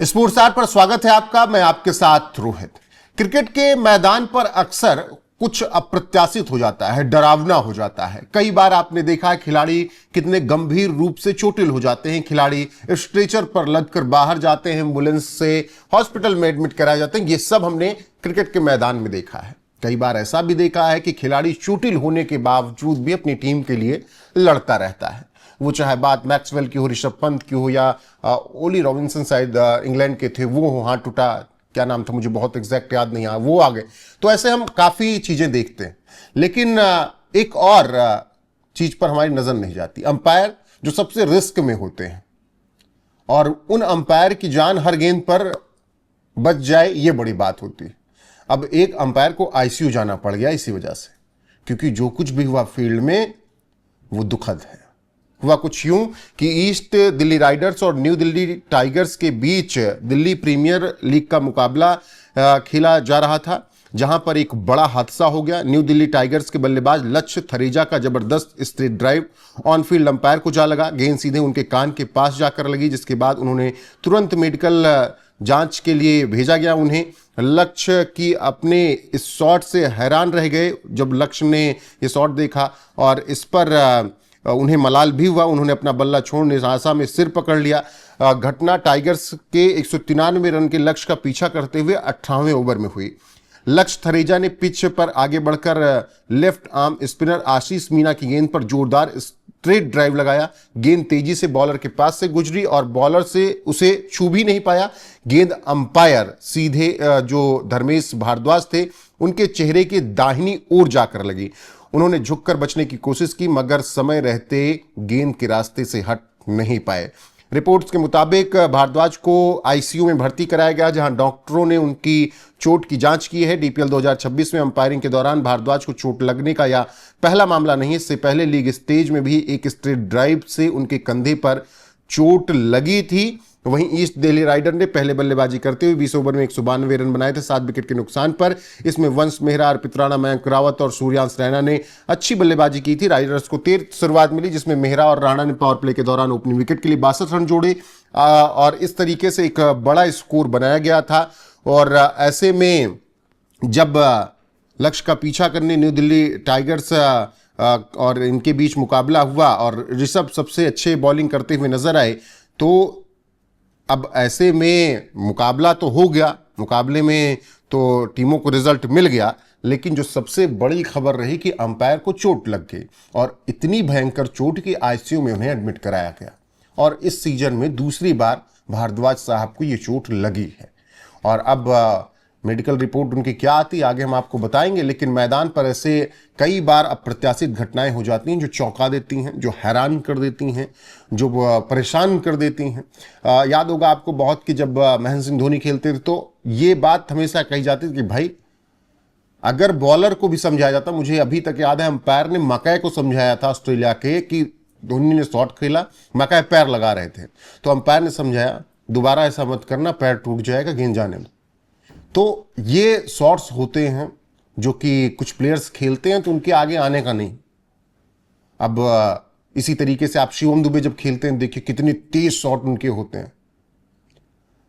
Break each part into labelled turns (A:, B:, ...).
A: Sports our पर स्वागत है आपका। मैं आपके साथ रोहित। क्रिकेट के मैदान पर अक्सर कुछ अप्रत्याशित हो जाता है, डरावना हो जाता है। कई बार आपने देखा है खिलाड़ी कितने गंभीर रूप से चोटिल हो जाते हैं, खिलाड़ी स्ट्रेचर पर लदकर बाहर जाते हैं, एम्बुलेंस से हॉस्पिटल में एडमिट कराए जाते हैं। ये सब हमने क्रिकेट के मैदान में देखा है। कई बार ऐसा भी देखा है कि खिलाड़ी चोटिल होने के बावजूद भी अपनी टीम के लिए लड़ता रहता है। वो चाहे बात मैक्सवेल की हो, ऋषभ पंत की हो, या ओली रॉबिन्सन शायद इंग्लैंड के थे, वो हो, हाथ टूटा, क्या नाम था मुझे बहुत एग्जैक्ट याद नहीं आया, वो आ गए। तो ऐसे हम काफी चीजें देखते हैं, लेकिन एक और चीज पर हमारी नजर नहीं जाती। अंपायर जो सबसे रिस्क में होते हैं, और उन अंपायर की जान हर गेंद पर बच जाए, ये बड़ी बात होती है। अब एक अंपायर को आईसीयू जाना पड़ गया इसी वजह से, क्योंकि जो कुछ भी हुआ फील्ड में वो दुखद है। हुआ कुछ यूं कि ईस्ट दिल्ली राइडर्स और न्यू दिल्ली टाइगर्स के बीच दिल्ली प्रीमियर लीग का मुकाबला खेला जा रहा था, जहां पर एक बड़ा हादसा हो गया। न्यू दिल्ली टाइगर्स के बल्लेबाज लक्ष्य थरेजा का जबरदस्त straight drive on field umpire को जा लगा। गेंद सीधे उनके कान के पास जाकर लगी, जिसके बाद उन्होंने तुरंत मेडिकल जांच के लिए भेजा गया उन्हें। लक्ष्य की अपने इस शॉट से हैरान रह गए जब लक्ष्य ने ये शॉट देखा, और इस पर उन्हें मलाल भी हुआ। उन्होंने अपना बल्ला छोड़ निराशा में सिर पकड़ लिया। घटना टाइगर्स के 193 रन के लक्ष्य का पीछा करते हुए 18वें ओवर में हुई। लक्ष्य थरेजा ने पिच पर आगे बढ़कर लेफ्ट आर्म स्पिनर आशीष मीना की गेंद पर जोरदार स्ट्रेट ड्राइव लगाया। गेंद तेजी से बॉलर के पास से गुजरी और बॉलर से उसे छू भी नहीं पाया। गेंद अंपायर सीधे जो धर्मेश भारद्वाज थे उनके चेहरे के दाहिनी ओर जाकर लगी। उन्होंने झुककर बचने की कोशिश की, मगर समय रहते गेंद के रास्ते से हट नहीं पाए। रिपोर्ट्स के मुताबिक भारद्वाज को आईसीयू में भर्ती कराया गया, जहां डॉक्टरों ने उनकी चोट की जांच की है। डीपीएल 2026 में अंपायरिंग के दौरान भारद्वाज को चोट लगने का यह पहला मामला नहीं है। इससे पहले लीग स्टेज में भी एक स्ट्रेट ड्राइव से उनके कंधे पर चोट लगी थी। वहीं ईस्ट दिल्ली राइडर ने पहले बल्लेबाजी करते हुए 20 ओवर में 192 रन बनाए थे 7 विकेट के नुकसान पर। इसमें वंश मेहरा, अर्पित राणा, मयंक रावत और सूर्यांश रैना ने अच्छी बल्लेबाजी की थी। राइडर्स को तेज शुरुआत मिली, जिसमें मेहरा और राणा ने पावर प्ले के दौरान ओपनिंग विकेट के लिए 62 रन जोड़े, और इस तरीके से एक बड़ा स्कोर बनाया गया था। और ऐसे में जब लक्ष्य का पीछा करने न्यू दिल्ली टाइगर्स और इनके बीच मुकाबला हुआ और ऋषभ सबसे अच्छे बॉलिंग करते हुए नजर आए, तो अब ऐसे में मुकाबला तो हो गया, मुकाबले में तो टीमों को रिजल्ट मिल गया, लेकिन जो सबसे बड़ी खबर रही कि अंपायर को चोट लग गई, और इतनी भयंकर चोट कि आईसीयू में उन्हें एडमिट कराया गया। और इस सीजन में दूसरी बार भारद्वाज साहब को ये चोट लगी है, और अब मेडिकल रिपोर्ट उनकी क्या आती आगे हम आपको बताएंगे। लेकिन मैदान पर ऐसे कई बार अप्रत्याशित घटनाएं हो जाती हैं जो चौंका देती हैं, जो हैरान कर देती हैं, जो परेशान कर देती हैं। याद होगा आपको बहुत कि जब महेंद्र सिंह धोनी खेलते थे तो ये बात हमेशा कही जाती थी कि भाई अगर बॉलर को भी समझाया जाता, मुझे अभी तक याद है अंपायर ने मकई को समझाया था ऑस्ट्रेलिया के कि धोनी ने शॉट खेला, मकई पैर लगा रहे थे, तो अंपायर ने समझाया दोबारा ऐसा मत करना, पैर टूट जाएगा, गेंद जाने दो। तो ये शॉट्स होते हैं जो कि कुछ प्लेयर्स खेलते हैं तो उनके आगे आने का नहीं। अब इसी तरीके से आप शिवम दुबे जब खेलते हैं, देखिए कितने तेज शॉट उनके होते हैं।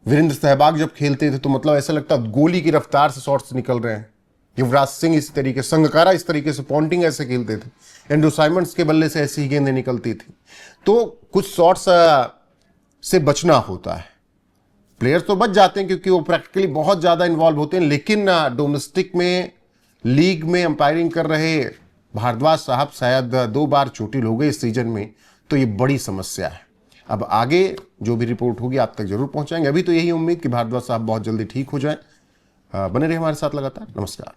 A: वीरेंद्र सहवाग जब खेलते थे तो मतलब ऐसा लगता गोली की रफ्तार से शॉट्स निकल रहे हैं। युवराज सिंह इस तरीके, संगकारा इस तरीके से, पॉन्टिंग ऐसे खेलते थे, एंड्रू साइमंड्स के बल्ले से ऐसी ही गेंदें निकलती थी। तो कुछ शॉट्स से बचना होता है। प्लेयर्स तो बच जाते हैं क्योंकि वो प्रैक्टिकली बहुत ज्यादा इन्वॉल्व होते हैं, लेकिन डोमेस्टिक में लीग में अंपायरिंग कर रहे भारद्वाज साहब शायद 2 बार चोटिल हो गए इस सीजन में, तो ये बड़ी समस्या है। अब आगे जो भी रिपोर्ट होगी आप तक जरूर पहुंचाएंगे। अभी तो यही उम्मीद कि भारद्वाज साहब बहुत जल्दी ठीक हो जाएं। बने रहे हमारे साथ लगातार। नमस्कार।